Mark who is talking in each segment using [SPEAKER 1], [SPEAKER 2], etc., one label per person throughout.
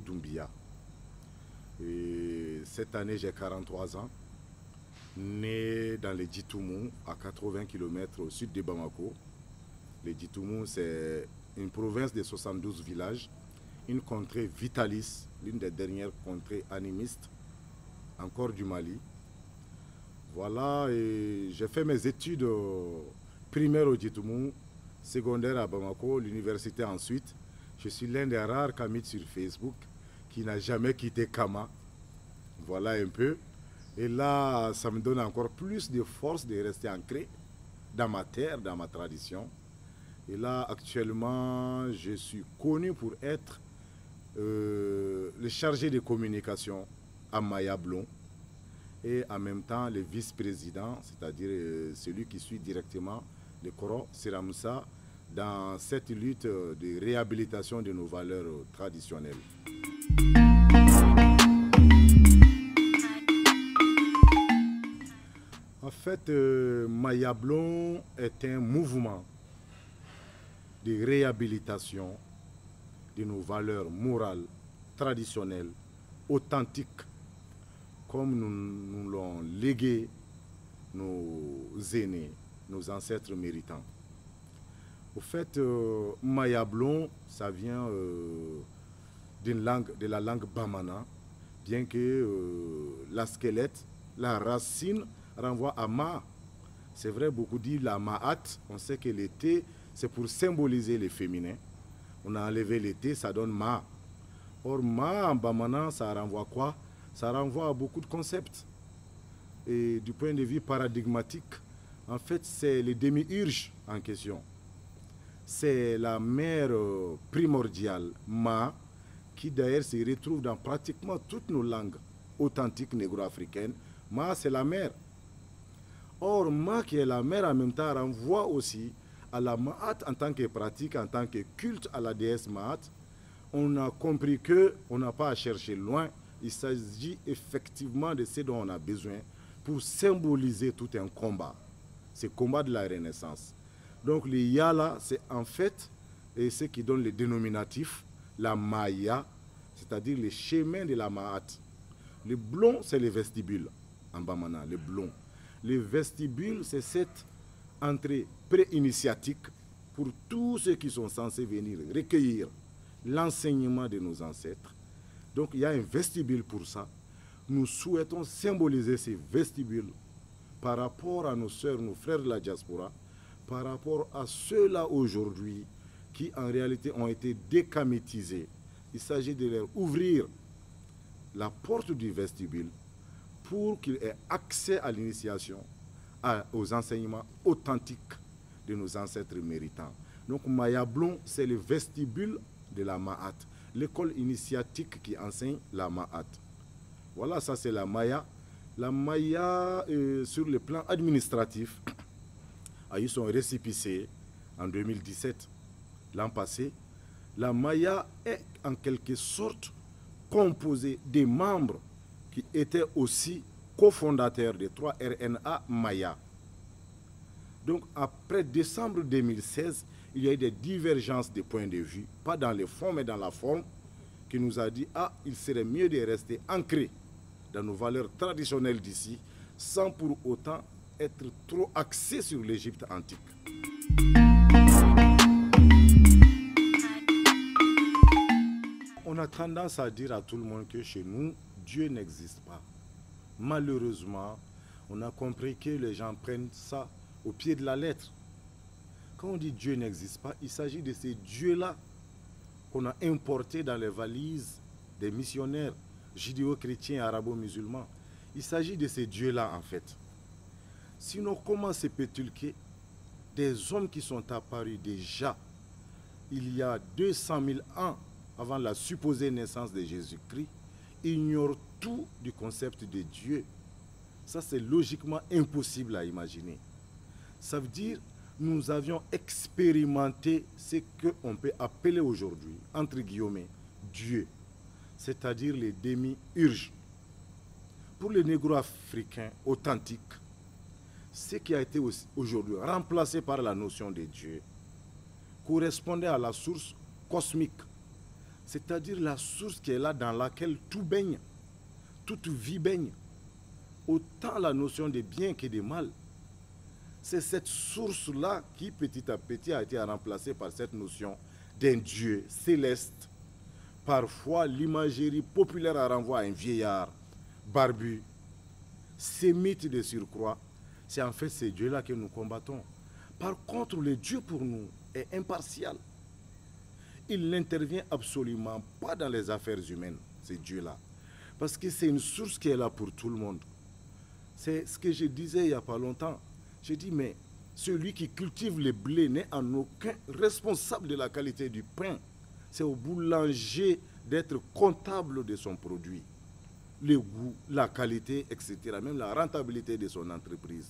[SPEAKER 1] Doumbia. Et cette année, j'ai 43 ans. Né dans les Djitoumou, à 80 km au sud de Bamako. Les Djitoumou, c'est une province de 72 villages, une contrée vitaliste, l'une des dernières contrées animistes, encore du Mali. Voilà, et j'ai fait mes études primaires au Djitoumou, secondaire à Bamako, l'université ensuite. Je suis l'un des rares Kamites sur Facebook qui n'a jamais quitté Kama. Voilà un peu. Et là, ça me donne encore plus de force de rester ancré dans ma terre, dans ma tradition. Et là, actuellement, je suis connu pour être le chargé de communication à Maya Blon et en même temps le vice-président, c'est-à-dire celui qui suit directement le Koro Siramoussa dans cette lutte de réhabilitation de nos valeurs traditionnelles. En fait, Maya Blon est un mouvement de réhabilitation de nos valeurs morales, traditionnelles, authentiques, comme nous l'ont légué nos aînés, nos ancêtres méritants. Au fait, Maya Blon, ça vient de la langue bamana, bien que la squelette, la racine, renvoie à Ma. C'est vrai, beaucoup disent la Maat. On sait que l'été, c'est pour symboliser les féminins. On a enlevé l'été, ça donne Ma. Or, Ma en bamana, ça renvoie quoi? Ça renvoie à beaucoup de concepts. Et du point de vue paradigmatique, en fait, c'est les démiurges en question. C'est la mère primordiale, Ma, qui d'ailleurs se retrouve dans pratiquement toutes nos langues authentiques négro-africaines. Ma, c'est la mère. Or, Ma, qui est la mère, en même temps, renvoie aussi à la Maat en tant que pratique, en tant que culte à la déesse Maat. On a compris qu'on n'a pas à chercher loin. Il s'agit effectivement de ce dont on a besoin pour symboliser tout un combat. C'est le combat de la Renaissance. Donc, le Yala, c'est en fait ce qui donne le dénominatif, la Maya, c'est-à-dire les chemins de la Maat. Le blond, c'est le vestibule, en Bamana, le blond. Le vestibule, c'est cette entrée pré-initiatique pour tous ceux qui sont censés venir recueillir l'enseignement de nos ancêtres. Donc, il y a un vestibule pour ça. Nous souhaitons symboliser ces vestibules par rapport à nos sœurs, nos frères de la diaspora, par rapport à ceux-là aujourd'hui qui en réalité ont été décamétisés. Il s'agit de leur ouvrir la porte du vestibule pour qu'ils aient accès à l'initiation, aux enseignements authentiques de nos ancêtres méritants. Donc Maya Blon, c'est le vestibule de la Maat, l'école initiatique qui enseigne la Maat. Voilà, ça c'est la Maya. La Maya, sur le plan administratif, a eu son récépissé en 2017, l'an passé. La Maya est en quelque sorte composée des membres qui étaient aussi cofondateurs des 3 RNA Maya. Donc après décembre 2016, il y a eu des divergences de points de vue, pas dans le fond mais dans la forme, qui nous a dit « il serait mieux de rester ancré dans nos valeurs traditionnelles d'ici, sans pour autant être trop axé sur l'Égypte antique. » On a tendance à dire à tout le monde que chez nous, Dieu n'existe pas. Malheureusement, on a compris que les gens prennent ça au pied de la lettre. Quand on dit Dieu n'existe pas, il s'agit de ces dieux-là qu'on a importés dans les valises des missionnaires judéo-chrétiens et arabo-musulmans. Il s'agit de ces dieux-là en fait. Sinon, comment se peut-il que des hommes qui sont apparus déjà il y a 200 000 ans avant la supposée naissance de Jésus-Christ ignorent tout du concept de Dieu? Ça, c'est logiquement impossible à imaginer. Ça veut dire nous avions expérimenté ce qu'on peut appeler aujourd'hui, entre guillemets, Dieu, c'est-à-dire les démiurges. Pour les négro-africains authentiques, ce qui a été aujourd'hui remplacé par la notion de Dieu correspondait à la source cosmique. c'est-à-dire la source qui est là dans laquelle tout baigne, toute vie baigne, autant la notion de bien que de mal. C'est cette source-là qui, petit à petit, a été remplacée par cette notion d'un Dieu céleste. Parfois, l'imagerie populaire a renvoie à un vieillard barbu, sémite de surcroît. C'est en fait ce Dieu-là que nous combattons. Par contre, le Dieu pour nous est impartial. Il n'intervient absolument pas dans les affaires humaines, ce Dieu-là. Parce que c'est une source qui est là pour tout le monde. C'est ce que je disais il n'y a pas longtemps. Je dis, mais celui qui cultive le blé n'est en aucun responsable de la qualité du pain. C'est au boulanger d'être comptable de son produit. Le goût, la qualité, etc. Même la rentabilité de son entreprise.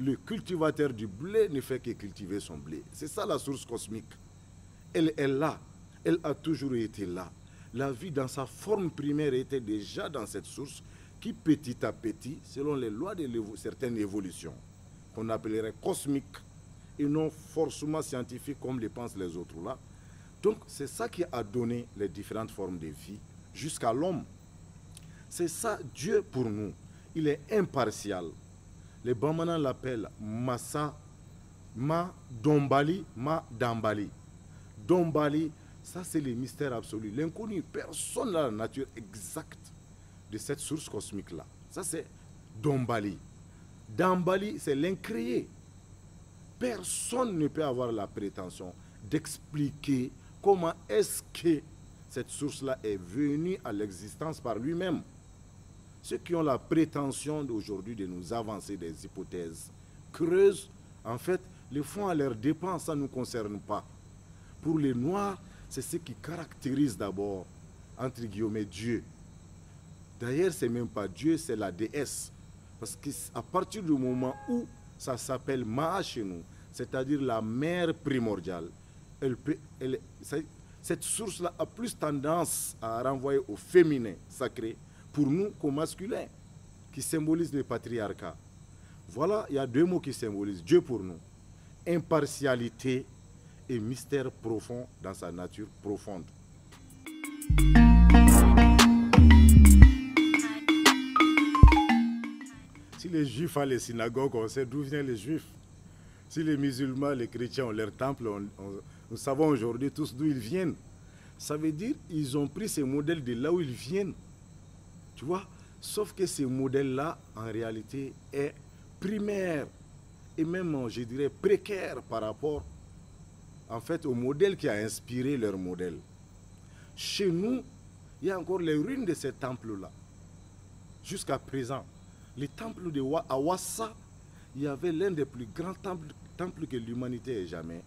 [SPEAKER 1] Le cultivateur du blé ne fait que cultiver son blé. C'est ça la source cosmique. Elle est là. Elle a toujours été là. La vie dans sa forme primaire était déjà dans cette source qui petit à petit, selon les lois de certaines évolutions, qu'on appellerait cosmiques et non forcément scientifiques comme le pensent les autres là. Donc c'est ça qui a donné les différentes formes de vie jusqu'à l'homme. C'est ça Dieu pour nous. Il est impartial. Les Bamana l'appellent Massa, Ma Dombali, Ma Dambali. Dombali, ça c'est le mystère absolu. L'inconnu, personne n'a la nature exacte de cette source cosmique-là. Ça c'est Dombali. Dambali, c'est l'incréé. Personne ne peut avoir la prétention d'expliquer comment est-ce que cette source-là est venue à l'existence par lui-même. Ceux qui ont la prétention d'aujourd'hui de nous avancer des hypothèses creuses, en fait, le font à leurs dépens, ça ne nous concerne pas. Pour les Noirs, c'est ce qui caractérise d'abord, entre guillemets, Dieu. D'ailleurs, ce n'est même pas Dieu, c'est la déesse. Parce qu'à partir du moment où ça s'appelle Maa chez nous, c'est-à-dire la mère primordiale, cette source-là a plus tendance à renvoyer au féminin sacré pour nous qu'au masculin, qui symbolise le patriarcat. Voilà, il y a deux mots qui symbolisent Dieu pour nous. Impartialité et mystère profond dans sa nature profonde. Si les Juifs ont les synagogues, on sait d'où viennent les Juifs. Si les musulmans, les chrétiens ont leur temple, nous savons aujourd'hui tous d'où ils viennent. Ça veut dire qu'ils ont pris ces modèles de là où ils viennent. Tu vois? Sauf que ce modèle-là, en réalité, est primaire et même, je dirais, précaire par rapport, en fait, au modèle qui a inspiré leur modèle. Chez nous, il y a encore les ruines de ces temples-là. Jusqu'à présent, les temples de Wassa, il y avait l'un des plus grands temples que l'humanité ait jamais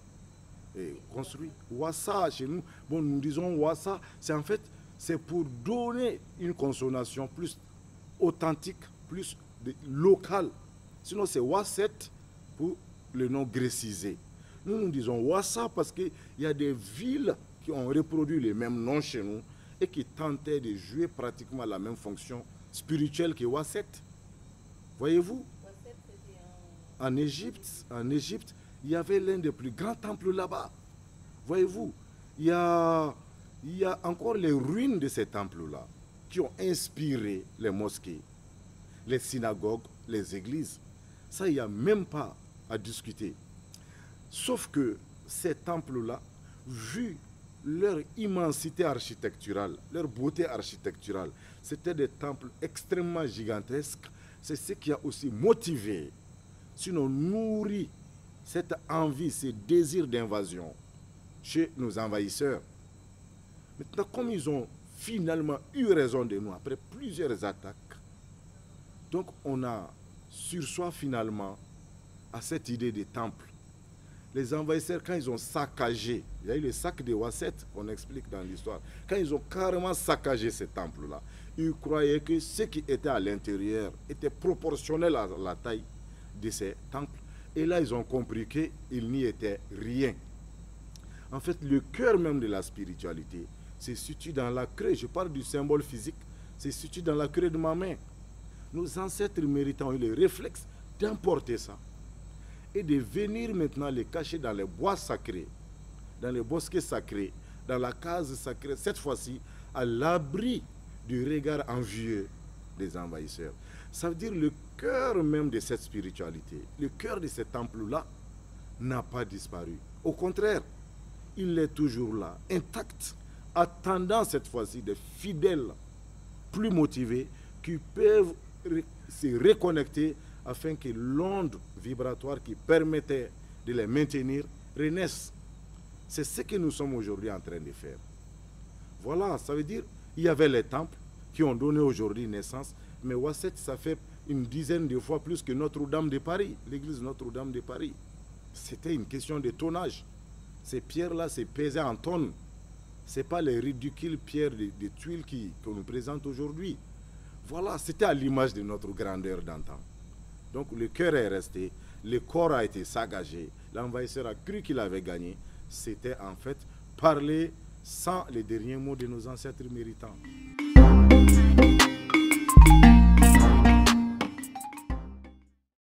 [SPEAKER 1] construit. Wassa, chez nous, bon, nous disons Wassa, c'est en fait, c'est pour donner une consonation plus authentique, plus locale. Sinon, c'est Wasset pour le nom grécisé. Nous disons Wassa parce qu'il y a des villes qui ont reproduit les mêmes noms chez nous et qui tentaient de jouer pratiquement la même fonction spirituelle que Wasset. Voyez-vous? En Égypte, il y avait l'un des plus grands temples là-bas. Voyez-vous? Il y a encore les ruines de ces temples-là qui ont inspiré les mosquées, les synagogues, les églises. Ça, il n'y a même pas à discuter. Sauf que ces temples-là, vu leur immensité architecturale, leur beauté architecturale, c'était des temples extrêmement gigantesques. C'est ce qui a aussi motivé, sinon nourri, cette envie, ce désir d'invasion chez nos envahisseurs. Maintenant, comme ils ont finalement eu raison de nous après plusieurs attaques, donc on a sur soi finalement à cette idée des temples. Les envahisseurs, quand ils ont saccagé, il y a eu le sac de Wasset qu'on explique dans l'histoire, quand ils ont carrément saccagé ces temples-là, ils croyaient que ce qui était à l'intérieur était proportionnel à la taille de ces temples. Et là, ils ont compris qu'il n'y était rien. En fait, le cœur même de la spiritualité se situe dans la craie. Je parle du symbole physique, se situe dans la craie de ma main. Nos ancêtres méritants ont eu le réflexe d'emporter ça et de venir maintenant les cacher dans les bois sacrés, dans les bosquets sacrés, dans la case sacrée, cette fois-ci, à l'abri du regard envieux des envahisseurs. Ça veut dire le cœur même de cette spiritualité, le cœur de ce temple-là n'a pas disparu. Au contraire, il est toujours là, intact, attendant cette fois-ci des fidèles plus motivés qui peuvent se reconnecter afin que l'onde vibratoire qui permettait de les maintenir renaisse. C'est ce que nous sommes aujourd'hui en train de faire. Voilà, ça veut dire il y avait les temples qui ont donné aujourd'hui naissance, mais Ouasset, ça fait une dizaine de fois plus que Notre-Dame de Paris, l'église Notre-Dame de Paris. C'était une question de tonnage. Ces pierres-là, c'est pesé en tonnes. Ce n'est pas les ridicules pierres de tuiles qu'on nous présente aujourd'hui. Voilà, c'était à l'image de notre grandeur d'antan. Donc le cœur est resté, le corps a été saccagé, l'envahisseur a cru qu'il avait gagné. C'était en fait parler sans les derniers mots de nos ancêtres méritants.